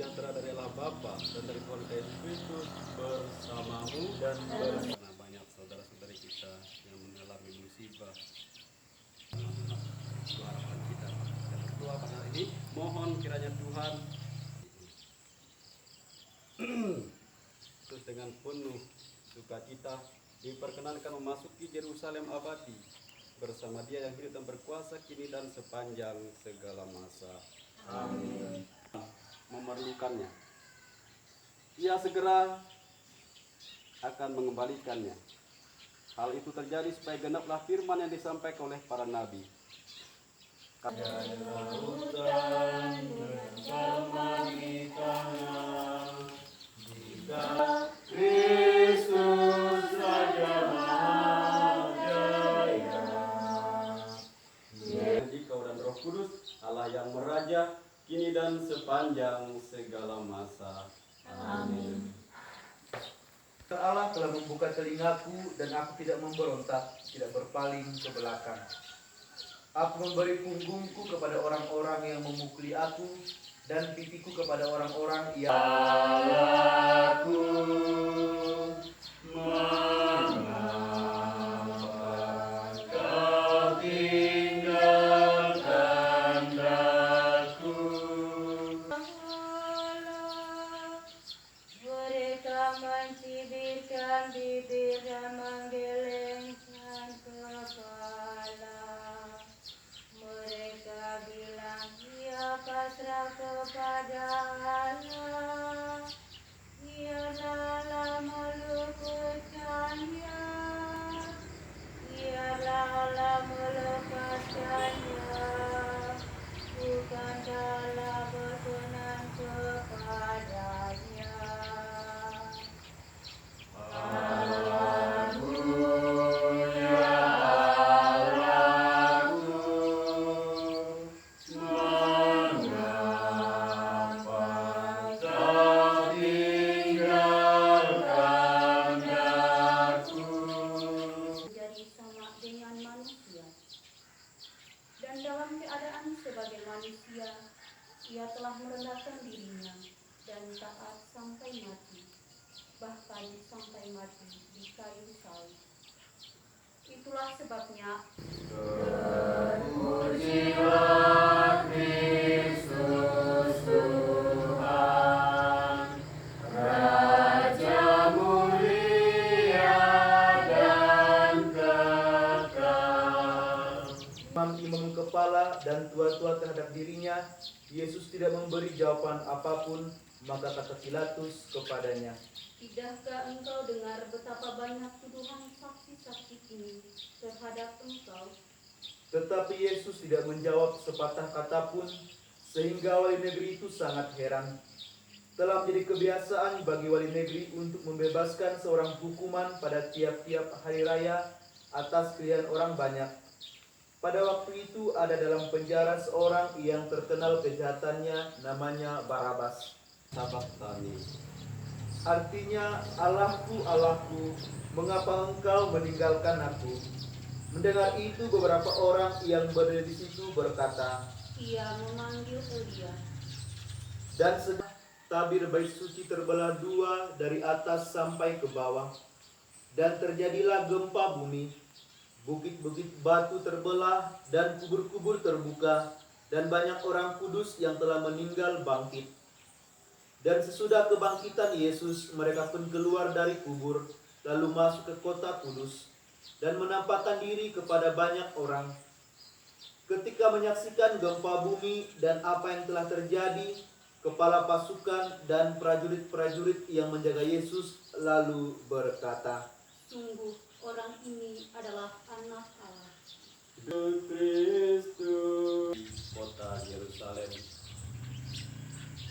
sejahtera dari Allah Bapa dan dari Tuhan Yesus Kristus bersamamu dan bersama banyak saudara-saudari kita yang mengalami musibah. Itu harapan kita. Yang kedua pada hari ini, mohon kiranya Tuhan terus dengan penuh sukacita diperkenankan memasuki Yerusalem abadi bersama Dia yang hidup dan berkuasa kini dan sepanjang segala masa. Amin. Memerlukannya, Ia segera akan mengembalikannya. Hal itu terjadi supaya genaplah firman yang disampaikan oleh para nabi. Kristus Raja Mahajaya, Dikau dan Roh Kudus, Allah yang meraja kini dan sepanjang segala masa. Amin. Allah telah membuka telingaku dan aku tidak memberontak, tidak berpaling ke belakang. Aku memberi punggungku kepada orang-orang yang memukuli aku dan pipiku kepada orang-orang yang Aku mencibirkan bibir dan menggelengkan kepala. Mereka bilang ia pasrah kepada Allah. Ia dalam meluputkannya. Ialah Allah melepaskannya. Bukan dalam berkenan kepadanya. Dan dalam keadaan sebagai manusia, ia telah merendahkan dirinya dan taat sampai mati, bahkan sampai mati di kayu salib. Itulah sebabnya terpujilah Kristus Tuhan, Raja mulia dan kekal. imam kepala dan tua-tua terhadap dirinya, Yesus tidak memberi jawaban apapun, maka kata Pilatus kepadanya, tidakkah engkau dengar betapa banyak tuduhan saksi-saksi ini terhadap engkau? Tetapi Yesus tidak menjawab sepatah kata pun, sehingga wali negeri itu sangat heran. Telah menjadi kebiasaan bagi wali negeri untuk membebaskan seorang hukuman pada tiap-tiap hari raya atas pilihan orang banyak. Pada waktu itu ada dalam penjara seorang yang terkenal kejahatannya, namanya Barabas. Sabaktani. Artinya, Allahku, Allahku, mengapa engkau meninggalkan aku? Mendengar itu beberapa orang yang berdiri di situ berkata, Ia memanggil Elia. dan tabir bait suci terbelah dua dari atas sampai ke bawah, dan terjadilah gempa bumi. Bukit-bukit batu terbelah dan kubur-kubur terbuka, dan banyak orang kudus yang telah meninggal bangkit. Dan sesudah kebangkitan Yesus, mereka pun keluar dari kubur, lalu masuk ke kota kudus, dan menampakkan diri kepada banyak orang. Ketika menyaksikan gempa bumi dan apa yang telah terjadi, kepala pasukan dan prajurit-prajurit yang menjaga Yesus lalu berkata, Sungguh orang ini adalah anak Allah. Kristus, kota Yerusalem.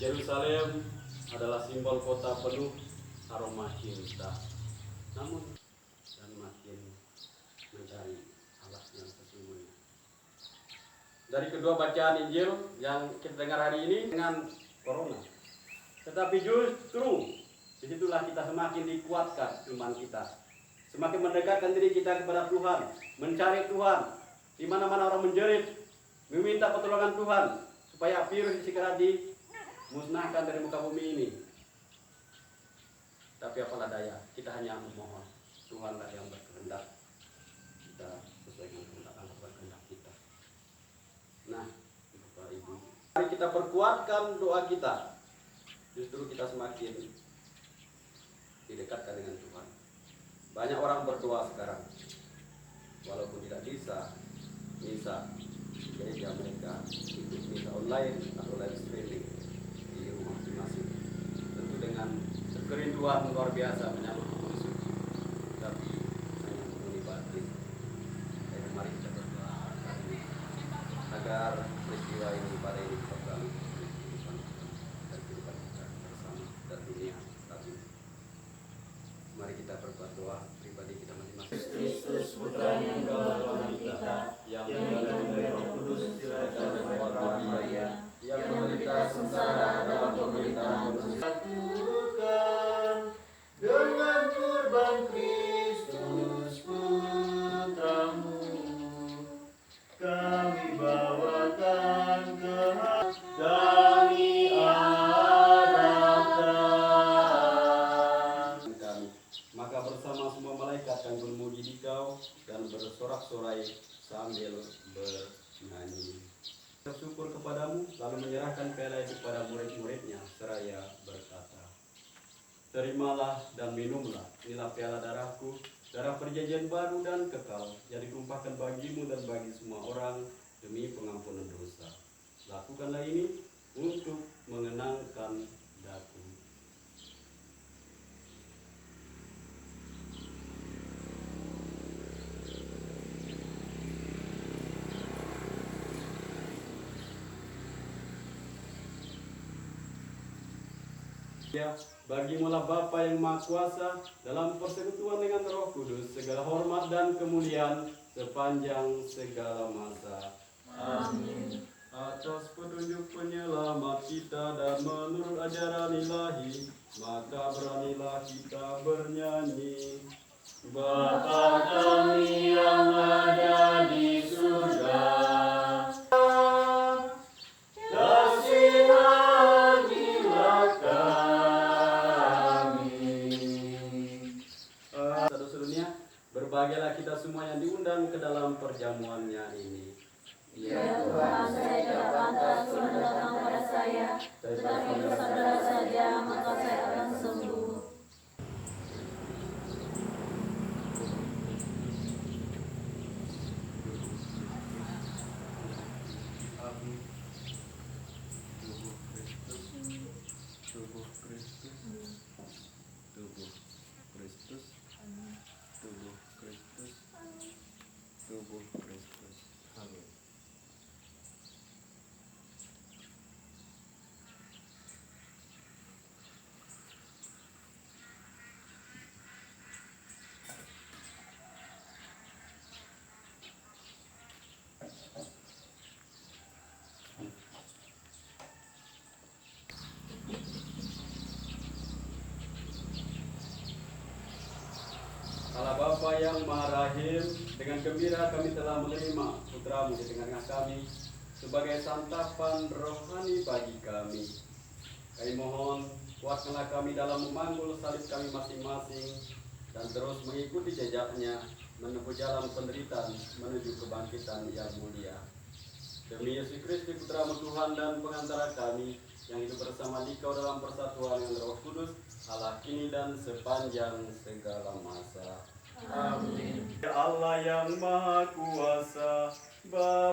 Yerusalem adalah simbol kota penuh aroma cinta. Namun dan makin mencari Allah yang sesungguhnya. Dari kedua bacaan Injil yang kita dengar hari ini dengan corona. Tetapi justru disitulah kita semakin dikuatkan iman kita. Semakin mendekatkan diri kita kepada Tuhan, mencari Tuhan, di mana-mana orang menjerit, meminta pertolongan Tuhan, supaya virus segera musnahkan dari muka bumi ini. Tapi apalah daya, kita hanya memohon. Tuhanlah yang berkehendak. Kita sesuai dengan kehendak Allah, berkehendak kita. Nah, Bapak Ibu, mari kita perkuatkan doa kita. Justru kita semakin didekatkan dengan Tuhan. Banyak orang berdoa sekarang, walaupun tidak bisa misa gereja mereka ikut misa online atau live streaming di rumah masing-masing, tentu dengan kerinduan luar biasa menyambut Kudus Suci, tapi hanya menghuni batin. Jadi mari kita berdoa hari ini agar peristiwa ini pada ini kita berlalu kehidupan dan kehidupan kita bersama dan dunia saat ini. Mari kita berbuat doa pribadi kita masing-masing. Kristus Putra yang Tuhan kita, yang mengandung dari Roh Kudus dilahirkan dari Maria, yang menderita sengsara dalam pemerintahan manusia. Satukan dengan kurban Kristus Putramu, kami bawakan ke kami harapkan. Kami. Maka bersama semua malaikat kami memuji Dikau dan bersorak-sorai sambil bernyanyi. Bersyukur kepadamu, lalu menyerahkan piala itu kepada murid-muridnya, seraya berkata, terimalah dan minumlah, inilah piala darahku, darah perjanjian baru dan kekal, yang ditumpahkan bagimu dan bagi semua orang demi pengampunan dosa. Lakukanlah ini untuk mengenangkan daku. Ya, bagimulah Bapa yang Maha Kuasa dalam persekutuan dengan Roh Kudus segala hormat dan kemuliaan sepanjang segala masa. Amin. Atas petunjuk penyelamat kita dan menurut ajaran ilahi, maka beranilah kita bernyanyi. Bapa kami yang ada di surga, kasihanilah kami. Saudara sedunia, berbahagialah kita semua yang diundang ke dalam perjamuannya ini. Ya Tuhan, saya tidak pantas Tuhan datang pada saya, tetapi bersabdalah saja, maka saya akan sembuh. Tubuh Kristus, tubuh Kristus, tubuh Kristus, tubuh Kristus. Amin. Allah Bapa yang Maha Rahim, dengan gembira kami telah menerima Putramu di tengah-tengah kami sebagai santapan rohani bagi kami. Kami mohon, kuatkanlah kami dalam memanggul salib kami masing-masing dan terus mengikuti jejaknya menempuh jalan penderitaan menuju kebangkitan yang mulia. Demi Yesus Kristus Putramu Tuhan dan pengantara kami yang hidup bersama Dikau dalam persatuan dengan Roh Kudus, Allah kini dan sepanjang segala masa. Amin. Allah yang Maha Kuasa, Bapa